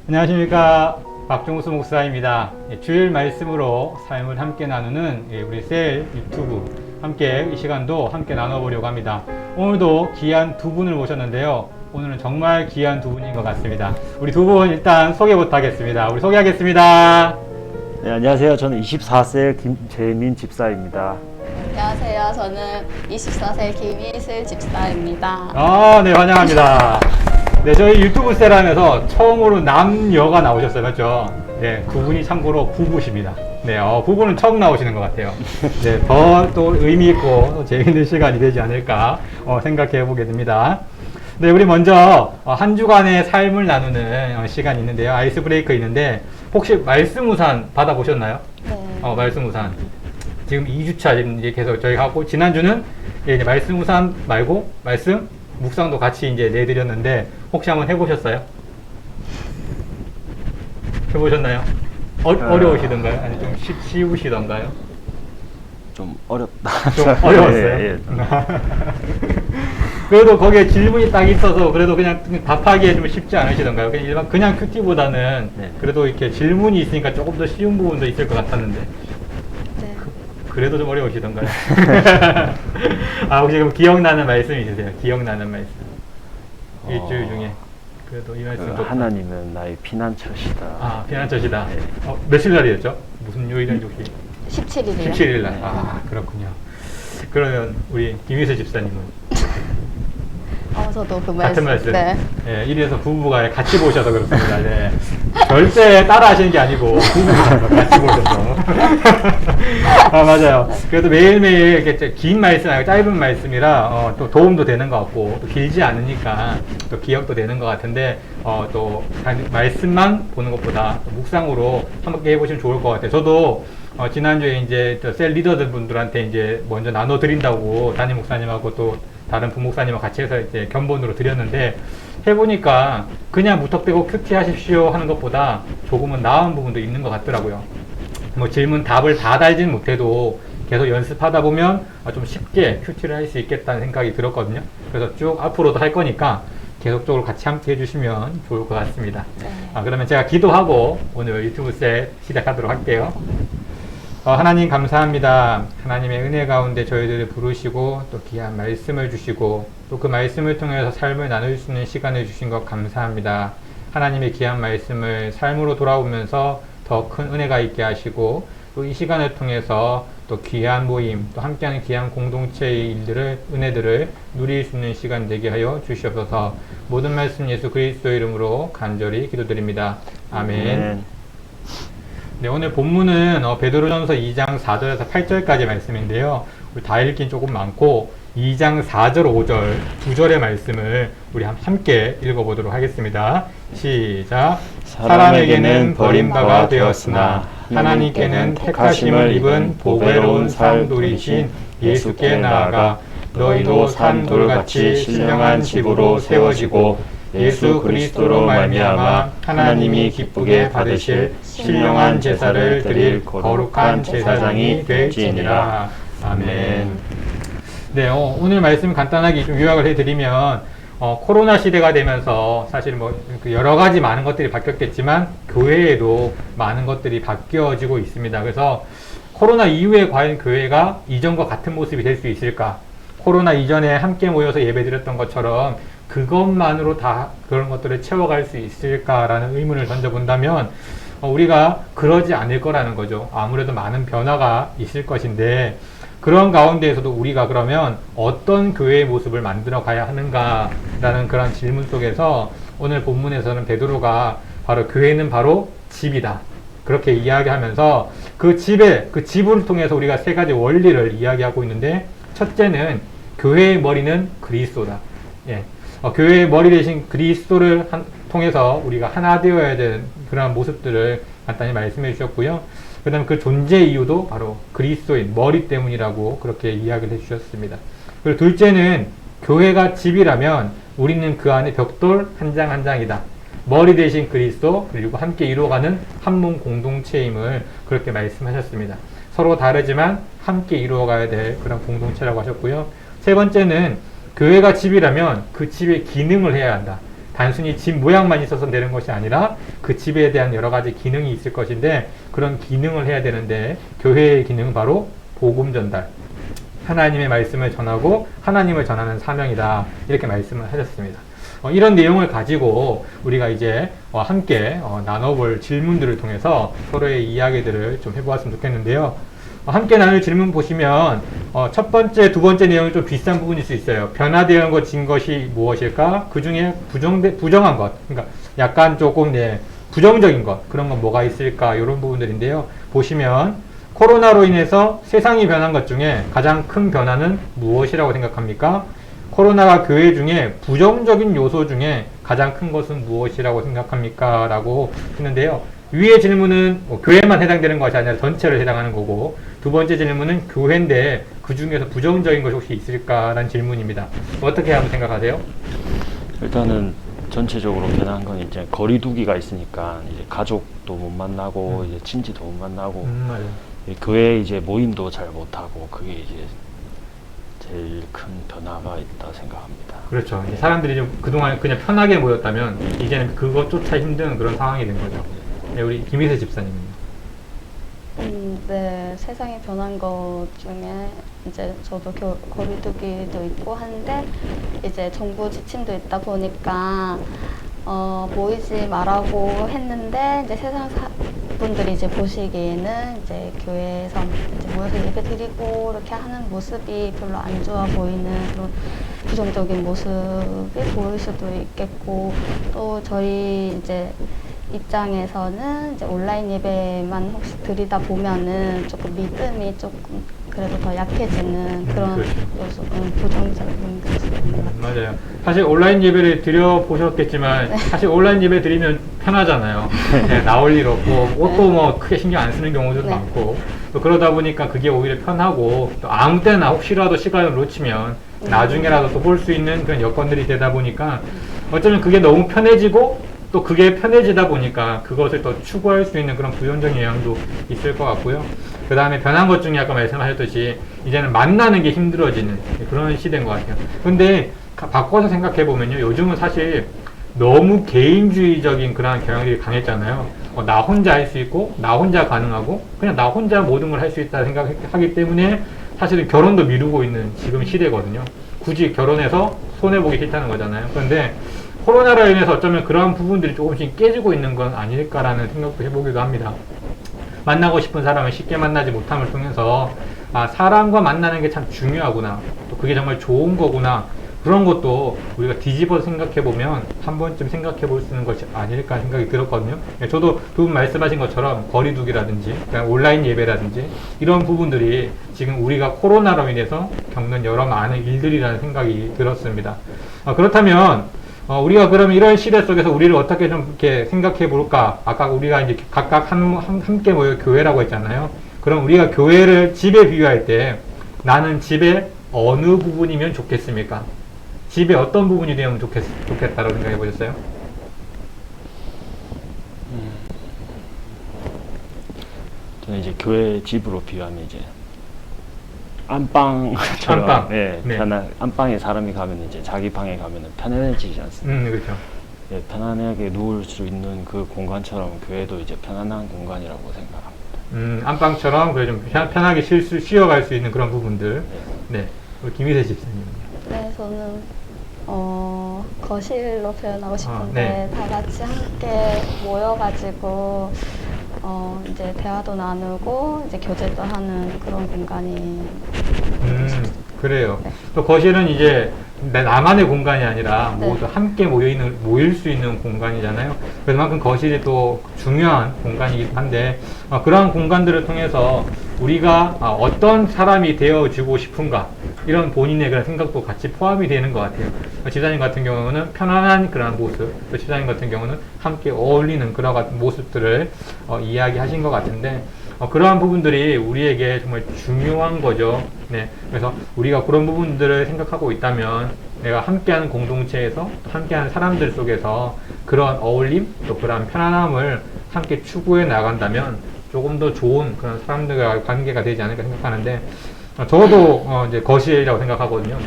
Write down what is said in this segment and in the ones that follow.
안녕하십니까, 박종수 목사입니다. 주일 말씀으로 삶을 함께 나누는 우리 셀 유튜브 함께 이 시간도 함께 나눠보려고 합니다. 오늘도 귀한 두 분을 모셨는데요. 오늘은 정말 귀한 두 분인 것 같습니다. 우리 두 분 일단 소개부터 하겠습니다. 우리 소개하겠습니다. 네, 안녕하세요. 저는 24세 김재민 집사입니다. 안녕하세요. 저는 24세 김희슬 집사입니다. 네, 환영합니다. 네, 저희 유튜브 셀함에서 처음으로 남녀가 나오셨어요. 맞죠? 네, 두 분이 참고로 부부십니다. 네, 부부는 처음 나오시는 것 같아요. 네, 더 또 의미있고 또 재밌는 시간이 되지 않을까 생각해 보게 됩니다. 네, 우리 먼저 한 주간의 삶을 나누는 시간이 있는데요. 아이스 브레이크 있는데, 혹시 말씀 우산 받아보셨나요? 네. 말씀 우산. 지금 2주차 지금 이제 계속 저희가 하고, 지난주는 이제 말씀 우산 말고 말씀 묵상도 같이 이제 내드렸는데, 혹시 한번 해보셨어요? 해보셨나요? 어려우시던가요? 아니 좀 쉬우시던가요? 좀 어렵다. 좀 어려웠어요? 예, 예. 그래도 거기에 질문이 딱 있어서 그래도 그냥 답하기에 좀 쉽지 않으시던가요? 그냥 큐티보다는 네. 그래도 이렇게 질문이 있으니까 조금 더 쉬운 부분도 있을 것 같았는데. 네. 그래도 좀 어려우시던가요? 혹시 그럼 기억나는 말씀 있으세요? 기억나는 말씀. 일주일 중에. 그래도 이 말씀 또. 하나님은 나의 피난처시다. 피난처시다. 네. 며칠 날이었죠? 무슨 요일인지 혹시? 17일이요. 17일 날. 네. 그렇군요. 그러면 우리 김희슬 집사님은? 저도 그 같은 말씀. 네. 네, 이래서 부부가 같이 보셔서 그렇습니다. 네. 절대 따라 하시는 게 아니고, 부부가 같이 보셔서. 맞아요. 그래도 매일매일 이렇게 긴 말씀, 아니고 짧은 말씀이라, 또 도움도 되는 것 같고, 또 길지 않으니까 또 기억도 되는 것 같은데, 또 말씀만 보는 것보다 묵상으로 함께 해보시면 좋을 것 같아요. 저도 지난주에 이제 셀 리더들 분들한테 이제 먼저 나눠드린다고 담임 목사님하고 또 다른 부목사님하고 같이 해서 이제 견본으로 드렸는데, 해보니까 그냥 무턱대고 큐티 하십시오 하는 것보다 조금은 나은 부분도 있는 것 같더라고요. 뭐 질문 답을 다 달진 못해도 계속 연습하다 보면 좀 쉽게 큐티를 할 수 있겠다는 생각이 들었거든요. 그래서 쭉 앞으로도 할 거니까 계속적으로 같이 함께 해주시면 좋을 것 같습니다. 네. 그러면 제가 기도하고 오늘 유튜브 셋 시작하도록 할게요. 하나님 감사합니다. 하나님의 은혜 가운데 저희들을 부르시고 또 귀한 말씀을 주시고 또 그 말씀을 통해서 삶을 나눌 수 있는 시간을 주신 것 감사합니다. 하나님의 귀한 말씀을 삶으로 돌아오면서 더 큰 은혜가 있게 하시고 또 이 시간을 통해서 또 귀한 모임, 또 함께하는 귀한 공동체의 일들을, 은혜들을 누릴 수 있는 시간 되게 하여 주시옵소서. 모든 말씀 예수 그리스도 이름으로 간절히 기도드립니다. 아멘. 네, 오늘 본문은 베드로전서 2장 4절에서 8절까지 말씀인데요. 우리 다 읽긴 조금 많고 2장 4절, 5절, 2절의 말씀을 우리 함께 읽어보도록 하겠습니다. 시작. 사람에게는 버림받아 되었으나 하나님께는 택하심을 입은 보배로운 삶 누리신 예수께 나아가 너희도 산 돌같이 신령한 집으로 세워지고 예수 그리스도로 말미암아 하나님이 기쁘게 받으실 신령한 제사를 드릴 거룩한 제사장이 될지니라. 아멘. 네, 오늘 말씀 간단하게 좀 요약을 해드리면 코로나 시대가 되면서 사실 뭐 여러 가지 많은 것들이 바뀌었겠지만 교회에도 많은 것들이 바뀌어지고 있습니다. 그래서 코로나 이후에 과연 교회가 이전과 같은 모습이 될 수 있을까? 코로나 이전에 함께 모여서 예배드렸던 것처럼 그것만으로 다 그런 것들을 채워갈 수 있을까라는 의문을 던져본다면 우리가 그러지 않을 거라는 거죠. 아무래도 많은 변화가 있을 것인데 그런 가운데에서도 우리가 그러면 어떤 교회의 모습을 만들어 가야 하는가라는 그런 질문 속에서 오늘 본문에서는 베드로가 바로 교회는 바로 집이다. 그렇게 이야기하면서 그 집을 통해서 우리가 세 가지 원리를 이야기하고 있는데 첫째는 교회의 머리는 그리스도다. 예. 교회의 머리 대신 그리스도를 통해서 우리가 하나 되어야 되는 그런 모습들을 간단히 말씀해 주셨고요. 그 다음에 그 존재 이유도 바로 그리스도인, 머리 때문이라고 그렇게 이야기를 해 주셨습니다. 그리고 둘째는 교회가 집이라면 우리는 그 안에 벽돌 한 장 한 장이다. 머리 대신 그리스도, 그리고 함께 이루어가는 한 몸 공동체임을 그렇게 말씀하셨습니다. 서로 다르지만 함께 이루어가야 될 그런 공동체라고 하셨고요. 세 번째는 교회가 집이라면 그 집의 기능을 해야 한다. 단순히 집 모양만 있어서 되는 것이 아니라 그 집에 대한 여러 가지 기능이 있을 것인데 그런 기능을 해야 되는데 교회의 기능은 바로 복음 전달. 하나님의 말씀을 전하고 하나님을 전하는 사명이다. 이렇게 말씀을 하셨습니다. 이런 내용을 가지고 우리가 이제 함께 나눠볼 질문들을 통해서 서로의 이야기들을 좀 해보았으면 좋겠는데요. 함께 나눌 질문 보시면 첫 번째, 두 번째 내용이 좀 비슷한 부분일 수 있어요. 변화되어진 것이 무엇일까? 그 중에 부정한 것, 그러니까 약간 조금 부정적인 것, 그런 건 뭐가 있을까? 이런 부분들인데요. 보시면 코로나로 인해서 세상이 변한 것 중에 가장 큰 변화는 무엇이라고 생각합니까? 코로나가 교회 중에 부정적인 요소 중에 가장 큰 것은 무엇이라고 생각합니까? 라고 했는데요. 위의 질문은 교회만 해당되는 것이 아니라 전체를 해당하는 거고, 두 번째 질문은 교회인데 그 중에서 부정적인 것이 혹시 있을까라는 질문입니다. 어떻게 한번 생각하세요? 일단은 전체적으로 변한 건 이제 거리두기가 있으니까 이제 가족도 못 만나고 이제 친지도 못 만나고 맞아요. 교회 이제 모임도 잘 못하고 그게 이제 제일 큰 변화가 있다 생각합니다. 그렇죠. 이제 사람들이 좀 그동안 그냥 편하게 모였다면 이제는 그것조차 힘든 그런 상황이 된 거죠. 네, 우리 김희세 집사님은요? 네, 세상이 변한 것 중에 이제 저도 거리두기도 있고 한데 이제 정부 지침도 있다 보니까 모이지 말라고 했는데 이제 세상 분들이 이제 보시기에는 이제 교회에서 이제 모여서 예배 드리고 이렇게 하는 모습이 별로 안 좋아 보이는 그런 부정적인 모습이 보일 수도 있겠고, 또 저희 이제 입장에서는 이제 온라인 예배만 혹시 드리다 보면은 조금 믿음이 조금 그래도 더 약해지는 그런 그렇죠. 요소, 부정적인 요소입니다. 맞아요. 사실 온라인 예배를 드려보셨겠지만 사실 온라인 예배 드리면 편하잖아요. 네, 나올 일 없고 옷도 뭐 크게 신경 안 쓰는 경우도 네. 많고, 또 그러다 보니까 그게 오히려 편하고 또 아무 때나 혹시라도 시간을 놓치면 나중에라도 또 볼 수 있는 그런 여건들이 되다 보니까 어쩌면 그게 너무 편해지고 또 그게 편해지다 보니까 그것을 더 추구할 수 있는 그런 부정적인 영향도 있을 것 같고요. 그 다음에 변한 것 중에 아까 말씀하셨듯이 이제는 만나는 게 힘들어지는 그런 시대인 것 같아요. 근데 바꿔서 생각해 보면요, 요즘은 사실 너무 개인주의적인 그런 경향들이 강했잖아요. 나 혼자 할 수 있고 나 혼자 가능하고 그냥 나 혼자 모든 걸 할 수 있다 생각하기 때문에 사실은 결혼도 미루고 있는 지금 시대거든요. 굳이 결혼해서 손해보기 싫다는 거잖아요. 그런데 코로나로 인해서 어쩌면 그러한 부분들이 조금씩 깨지고 있는 건 아닐까라는 생각도 해보기도 합니다. 만나고 싶은 사람을 쉽게 만나지 못함을 통해서 사람과 만나는 게 참 중요하구나, 또 그게 정말 좋은 거구나, 그런 것도 우리가 뒤집어 생각해보면 한 번쯤 생각해볼 수 있는 것이 아닐까 생각이 들었거든요. 저도 두 분 말씀하신 것처럼 거리두기라든지 온라인 예배라든지 이런 부분들이 지금 우리가 코로나로 인해서 겪는 여러 많은 일들이라는 생각이 들었습니다. 그렇다면 우리가 그러면 이런 시대 속에서 우리를 어떻게 좀 이렇게 생각해 볼까? 아까 우리가 이제 각각 함께 모여 교회라고 했잖아요. 그럼 우리가 교회를 집에 비유할 때 나는 집의 어느 부분이면 좋겠습니까? 집의 어떤 부분이 되면 좋겠다고 생각해 보셨어요? 저는 이제 교회 집으로 비유하면 이제 안방처럼 안방. 네. 네. 안방에 사람이 가면 이제 자기 방에 가면은 편안해지지 않습니까? 그렇죠. 예, 편안하게 누울 수 있는 그 공간처럼 교회도 이제 편안한 공간이라고 생각합니다. 안방처럼 그래 좀 편하게 쉬어갈 수 있는 그런 부분들. 네. 우리 김희세 집사님은요? 네, 저는 거실로 표현하고 싶은데 네. 다 같이 함께 모여가지고 이제 대화도 나누고 이제 교제도 하는 그런 공간이 그래요. 네. 또 거실은 이제 나만의 공간이 아니라 네. 모두 함께 모일 수 있는 공간이잖아요. 그만큼 거실이 또 중요한 공간이기도 한데 그러한 공간들을 통해서 우리가 어떤 사람이 되어주고 싶은가, 이런 본인의 그런 생각도 같이 포함이 되는 것 같아요. 집사님 같은 경우는 편안한 그런 모습, 또 집사님 같은 경우는 함께 어울리는 그런 같은 모습들을 이야기하신 것 같은데, 그러한 부분들이 우리에게 정말 중요한 거죠. 네. 그래서 우리가 그런 부분들을 생각하고 있다면 내가 함께하는 공동체에서 또 함께하는 사람들 속에서 그런 어울림 또 그런 편안함을 함께 추구해 나간다면 조금 더 좋은 그런 사람들과 관계가 되지 않을까 생각하는데, 저도 이제 거실이라고 생각하거든요.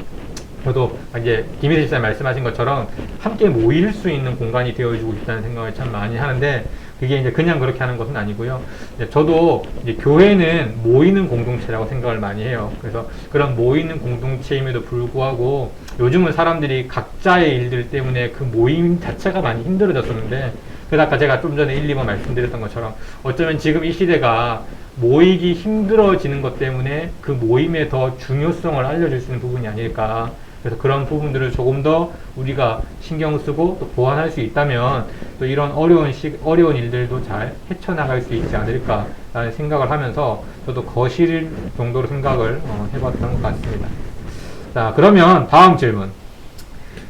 저도 이제 김희세 집사님 말씀하신 것처럼 함께 모일 수 있는 공간이 되어주고 있다는 생각을 참 많이 하는데, 그게 이제 그냥 그렇게 하는 것은 아니고요. 저도 이제 교회는 모이는 공동체라고 생각을 많이 해요. 그래서 그런 모이는 공동체임에도 불구하고 요즘은 사람들이 각자의 일들 때문에 그 모임 자체가 많이 힘들어졌었는데, 그래서 아까 제가 좀 전에 1, 2번 말씀드렸던 것처럼 어쩌면 지금 이 시대가 모이기 힘들어지는 것 때문에 그 모임의 더 중요성을 알려줄 수 있는 부분이 아닐까. 그래서 그런 부분들을 조금 더 우리가 신경 쓰고 또 보완할 수 있다면 또 이런 어려운 일들도 잘 헤쳐나갈 수 있지 않을까라는 생각을 하면서 저도 거실 정도로 생각을 해봤던 것 같습니다. 자, 그러면 다음 질문.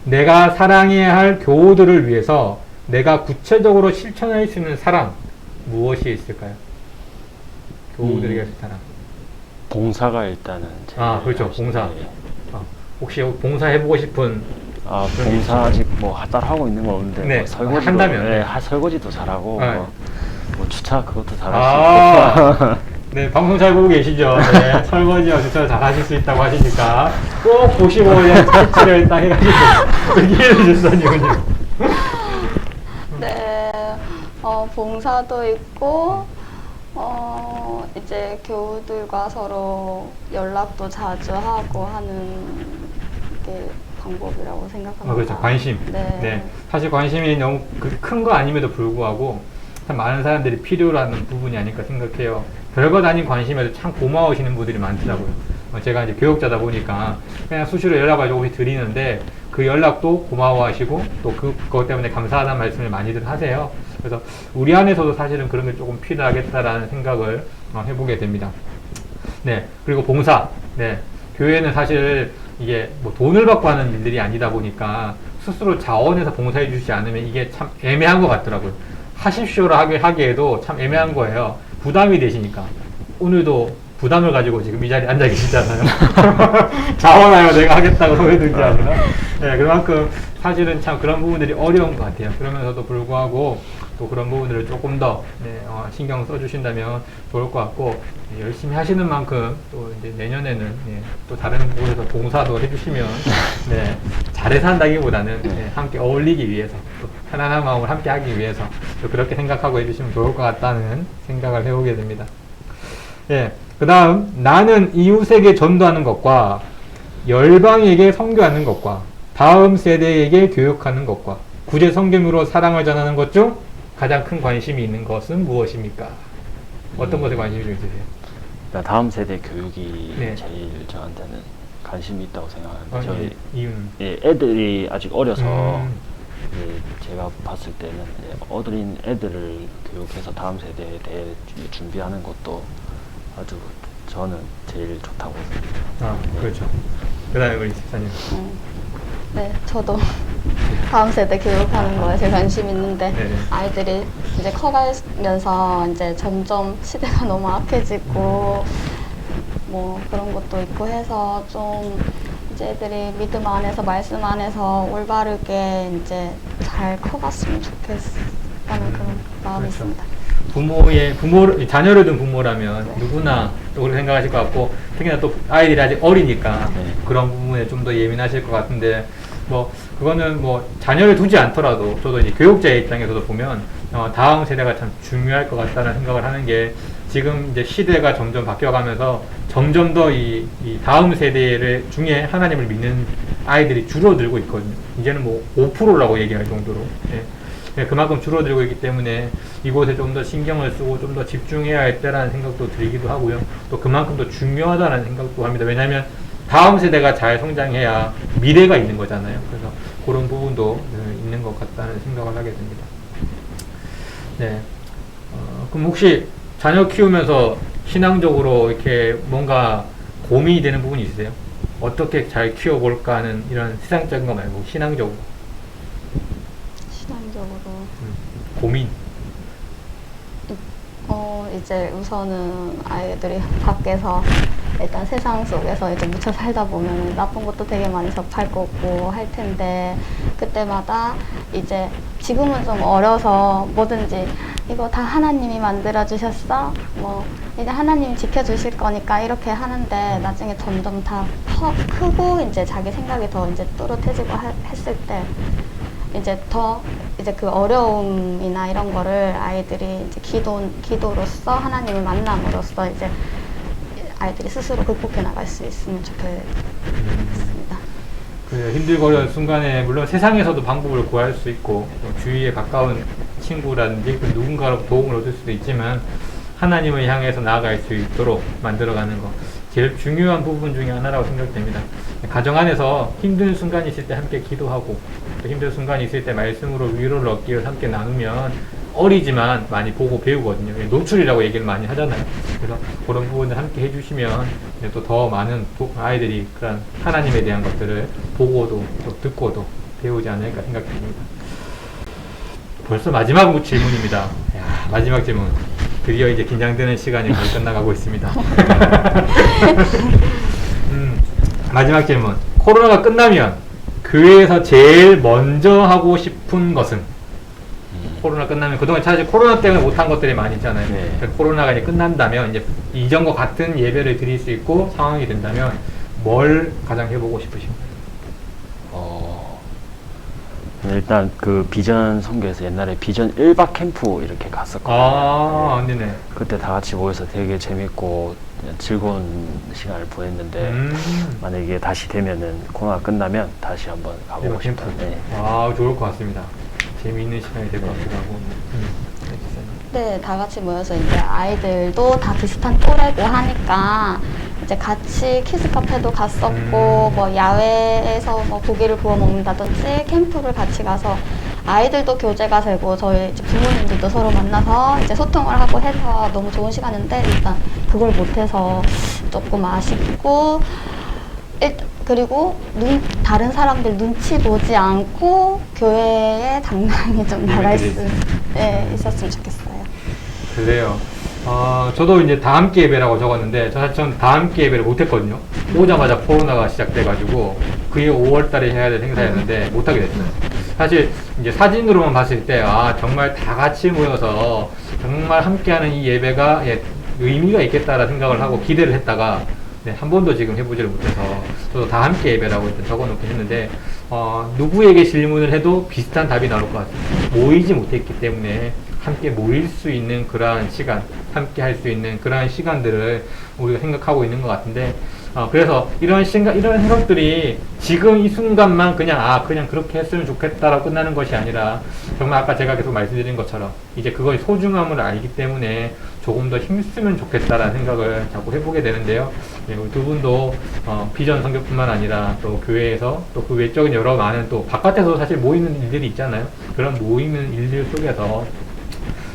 내가 사랑해야 할 교우들을 위해서 내가 구체적으로 실천할 수 있는 사랑, 무엇이 있을까요? 교우들에게 할 사랑. 봉사가 일단은 그렇죠. 봉사. 혹시 봉사 해보고 싶은? 봉사 아직 뭐 따로 하고 있는 건 없는데, 네, 뭐 설거지도 한다면? 네, 설거지도 잘하고, 네. 뭐 주차 그것도 잘할 수 있고. 네, 방송 잘 보고 계시죠? 네, 설거지와 주차 잘 하실 수 있다고 하시니까 꼭 보시고 그냥 채취를 딱 해가지고 이해해 주셨군요. 네, 봉사도 있고, 이제 교우들과 서로 연락도 자주 하고 하는 게 방법이라고 생각합니다. 그렇죠. 관심. 네. 사실 관심이 너무 큰 거 아님에도 불구하고 참 많은 사람들이 필요로 하는 부분이 아닐까 생각해요. 별것 아닌 관심에도 참 고마우시는 분들이 많더라고요. 제가 이제 교육자다 보니까 그냥 수시로 연락을 조금씩 드리는데 그 연락도 고마워하시고 또 그것 때문에 감사하다는 말씀을 많이들 하세요. 그래서 우리 안에서도 사실은 그런 게 조금 필요하겠다라는 생각을 해보게 됩니다. 네. 그리고 봉사. 네. 교회는 사실 이게 뭐 돈을 받고 하는 일들이 아니다 보니까 스스로 자원해서 봉사해 주시지 않으면 이게 참 애매한 것 같더라고요. 하십시오라 하기에도 참 애매한 거예요. 부담이 되시니까. 오늘도 부담을 가지고 지금 이 자리에 앉아 계시잖아요. 자원하여 내가 하겠다고 소리듣지 않으나. 네, 그만큼 사실은 참 그런 부분들이 어려운 것 같아요. 그러면서도 불구하고 또 그런 부분들을 조금 더 신경 써주신다면 좋을 것 같고, 열심히 하시는 만큼 또 이제 내년에는 또 다른 곳에서 봉사도 해주시면 잘해서 한다기보다는 함께 어울리기 위해서 또 편안한 마음을 함께 하기 위해서 또 그렇게 생각하고 해주시면 좋을 것 같다는 생각을 해보게 됩니다. 그 다음, 나는 이웃에게 전도하는 것과 열방에게 선교하는 것과 다음 세대에게 교육하는 것과 구제 성경으로 사랑을 전하는 것 중 가장 큰 관심이 있는 것은 무엇입니까? 어떤 것에 관심이 좀 있으세요? 다음 세대 교육이 네. 제일 저한테는 관심이 있다고 생각하는데, 저희 이유는? 애들이 아직 어려서 제가 봤을 때는 어린 애들을 교육해서 다음 세대에 대해 준비하는 것도 아주 저는 제일 좋다고 생각합니다. 그렇죠. 그 다음에 우리 집사님. 네, 저도 다음 세대 교육하는 거에 제일 관심 있는데, 네네. 아이들이 이제 커가면서 이제 점점 시대가 너무 악해지고 뭐 그런 것도 있고 해서 좀 이제 애들이 믿음 안에서 말씀 안에서 올바르게 이제 잘 커갔으면 좋겠다는 그런 마음이 그렇죠. 있습니다. 자녀를 둔 부모라면 누구나 또 그렇게 생각하실 것 같고, 특히나 또 아이들이 아직 어리니까 그런 부분에 좀 더 예민하실 것 같은데, 그거는 자녀를 두지 않더라도 저도 이제 교육자의 입장에서도 보면 다음 세대가 참 중요할 것 같다는 생각을 하는 게, 지금 이제 시대가 점점 바뀌어가면서 점점 더 이 다음 세대 중에 하나님을 믿는 아이들이 줄어들고 있거든요. 이제는 5%라고 얘기할 정도로. 그만큼 줄어들고 있기 때문에 이곳에 좀 더 신경을 쓰고 좀 더 집중해야 할 때라는 생각도 들기도 하고요. 또 그만큼 더 중요하다는 생각도 합니다. 왜냐하면 다음 세대가 잘 성장해야 미래가 있는 거잖아요. 그래서 그런 부분도 있는 것 같다는 생각을 하게 됩니다. 네. 그럼 혹시 자녀 키우면서 신앙적으로 이렇게 뭔가 고민이 되는 부분이 있으세요? 어떻게 잘 키워볼까 하는 이런 세상적인 거 말고 신앙적으로 신앙적으로 고민. 이제 우선은 아이들이 밖에서 일단 세상 속에서 이제 묻혀 살다 보면 나쁜 것도 되게 많이 접할 거고 할 텐데 그때마다 이제 지금은 좀 어려서 뭐든지 이거 다 하나님이 만들어 주셨어? 뭐 이제 하나님이 지켜주실 거니까 이렇게 하는데 나중에 점점 다 크고 이제 자기 생각이 더 이제 또렷해지고 했을 때 이제 더 이제 그 어려움이나 이런 거를 아이들이 이제 기도로서 하나님을 만남으로써 이제 아이들이 스스로 극복해 나갈 수 있으면 좋겠습니다. 그 힘들고 어려운 순간에 물론 세상에서도 방법을 구할 수 있고 또 주위에 가까운 친구라든지 그 누군가로 도움을 얻을 수도 있지만 하나님을 향해서 나아갈 수 있도록 만들어가는 거 제일 중요한 부분 중에 하나라고 생각됩니다. 가정 안에서 힘든 순간이 있을 때 함께 기도하고 또 힘든 순간이 있을 때 말씀으로 위로를 얻기 위해서 함께 나누면 어리지만 많이 보고 배우거든요. 노출이라고 얘기를 많이 하잖아요. 그래서 그런 부분을 함께 해주시면 또 더 많은 아이들이 그런 하나님에 대한 것들을 보고도 또 듣고도 배우지 않을까 생각됩니다. 벌써 마지막 질문입니다. 야, 마지막 질문. 드디어 이제 긴장되는 시간이 거의 끝나가고 있습니다. 마지막 질문. 코로나가 끝나면 교회에서 제일 먼저 하고 싶은 것은? 코로나 끝나면 그동안 사실 코로나 때문에 못한 것들이 많이 있잖아요. 네. 코로나가 이제 끝난다면 이제 이전과 같은 예배를 드릴 수 있고 상황이 된다면 뭘 가장 해보고 싶으신가요? 일단 그 비전 선교에서 옛날에 비전 1박 캠프 이렇게 갔었거든요. 네네. 그때 다 같이 모여서 되게 재밌고 즐거운 시간을 보냈는데 만약에 다시 되면은 코로나 끝나면 다시 한번 가보고 싶다. 네. 좋을 것 같습니다. 재미있는 시간이 될 것 같기도 하고. 네, 다 같이 모여서 이제 아이들도 다 비슷한 또래고 하니까 이제 같이 키즈 카페도 갔었고 뭐 야외에서 뭐 고기를 구워 먹는다든지 캠프를 같이 가서 아이들도 교제가 되고 저희 이제 부모님들도 서로 만나서 이제 소통을 하고 해서 너무 좋은 시간인데 일단 그걸 못해서 조금 아쉽고 그리고 다른 사람들 눈치 보지 않고 교회에 당당히 좀 나갈 수 있었으면 좋겠어요. 그래요. 저도 이제 다 함께 예배라고 적었는데 사실 전 다 함께 예배를 못했거든요. 오자마자 코로나가 시작돼가지고 그게 5월달에 해야 될 행사였는데 못하게 됐어요. 사실 이제 사진으로만 봤을 때 정말 다 같이 모여서 정말 함께하는 이 예배가 의미가 있겠다라 생각을 하고 기대를 했다가 한 번도 지금 해보지를 못해서 저도 다 함께 예배라고 일단 적어놓긴 했는데 누구에게 질문을 해도 비슷한 답이 나올 것 같아요. 모이지 못했기 때문에 함께 모일 수 있는 그러한 시간, 함께 할 수 있는 그러한 시간들을 우리가 생각하고 있는 것 같은데 그래서 이런 생각들이 지금 이 순간만 그냥 그렇게 했으면 좋겠다라고 끝나는 것이 아니라 정말 아까 제가 계속 말씀드린 것처럼 이제 그거의 소중함을 알기 때문에 조금 더 힘쓰면 좋겠다라는 생각을 자꾸 해보게 되는데요. 우리 두 분도 비전 선교뿐만 아니라 또 교회에서 또 그 외적인 여러 많은 또 바깥에서 사실 모이는 일들이 있잖아요. 그런 모이는 일들 속에서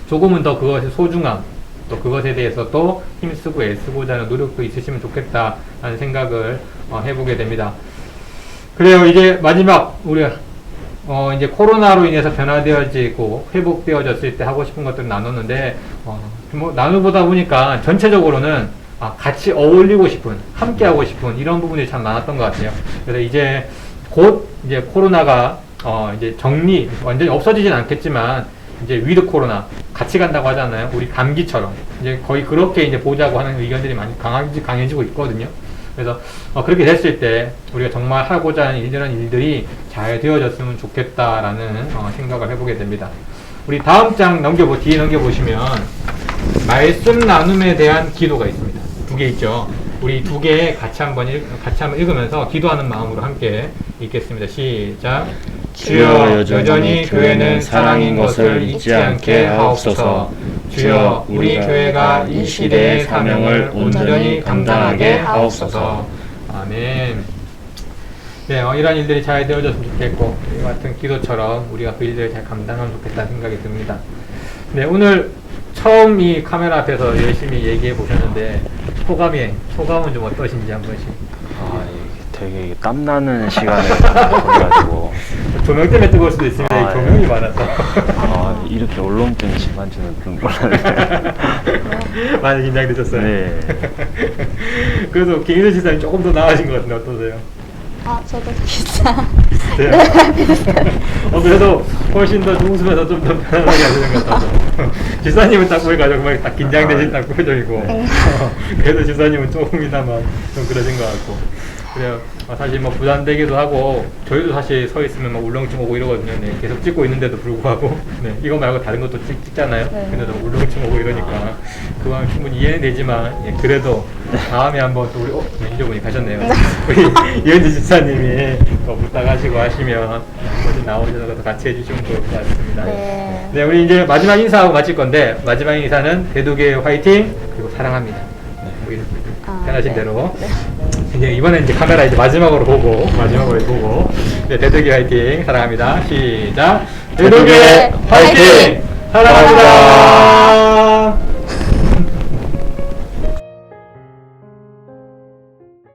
조금은 더 그것의 소중함 또 그것에 대해서 또 힘쓰고 애쓰고자 하는 노력도 있으시면 좋겠다라는 생각을 해보게 됩니다. 그래요. 이제 마지막 우리가 이제 코로나로 인해서 변화되어지고 회복되어졌을 때 하고 싶은 것들을 나눴는데 뭐 나누보다 보니까 전체적으로는 같이 어울리고 싶은 함께 하고 싶은 이런 부분이 참 많았던 것 같아요. 그래서 이제 곧 이제 코로나가 이제 완전히 없어지진 않겠지만 이제 위드 코로나 같이 간다고 하잖아요. 우리 감기처럼 이제 거의 그렇게 이제 보자고 하는 의견들이 많이 강해지고 있거든요. 그래서 그렇게 됐을 때 우리가 정말 하고자 하는 이런 일들이 잘 되어졌으면 좋겠다라는 생각을 해보게 됩니다. 우리 다음 장 뒤에 넘겨보시면 말씀 나눔에 대한 기도가 있습니다. 2개 있죠. 우리 2개 같이 한번 읽으면서 기도하는 마음으로 함께 읽겠습니다. 시작. 주여, 여전히 교회는 사랑인 것을 잊지 않게 하옵소서. 주여, 우리 교회가 이 시대의 사명을 온전히 감당하게 하옵소서. 아멘. 네, 이런 일들이 잘 되어졌으면 좋겠고 이 같은 기도처럼 우리가 그 일들을 잘 감당하면 좋겠다는 생각이 듭니다. 네, 오늘 처음 이 카메라 앞에서 열심히 얘기해 보셨는데 소감은 좀 어떠신지 한 번씩. 되게 땀나는 시간을 걸려가지고 조명 때문에 뜨거울 수도 있습니다. 아, 이 조명이 많아서. 이렇게 울렁증이 심한지는 좀 몰랐네요. 많이 긴장되셨어요. 네. 그래도 김희선 지사님 조금 더 나아진 것 같은데 어떠세요? 아, 저도 진짜. 비슷해요? 그래도 훨씬 더 웃으면서 좀 더 편안하게 하시는 것 같아서. 지사님은 딱 보니까 정말 딱 긴장되신 딱 표정이고, 그래도 지사님은 조금이나마 좀 그러신 것 같고. 그래요. 사실 뭐 부담되기도 하고, 저희도 사실 서 있으면 막 울렁증 오고 이러거든요. 네, 계속 찍고 있는데도 불구하고, 네, 이거 말고 다른 것도 찍잖아요. 네. 근데도 울렁증 오고 이러니까 그건 충분히 이해는 되지만, 예, 그래도 다음에 한번 또 우리 매니저분이 가셨네요. 우리 이현지 지사님이 부탁하시고 하시면 한번 나오셔서 또 같이 해주시면 좋을 것 같습니다. 네. 네, 우리 이제 마지막 인사하고 마칠 건데 마지막 인사는 대도계 화이팅 그리고 사랑합니다. 네, 뭐 이렇게 편하신 네. 대로. 이제 이번에 이제 카메라 이제 마지막으로 보고 네, 대도계 화이팅 사랑합니다. 시작. 대도계 화이팅 사랑합니다.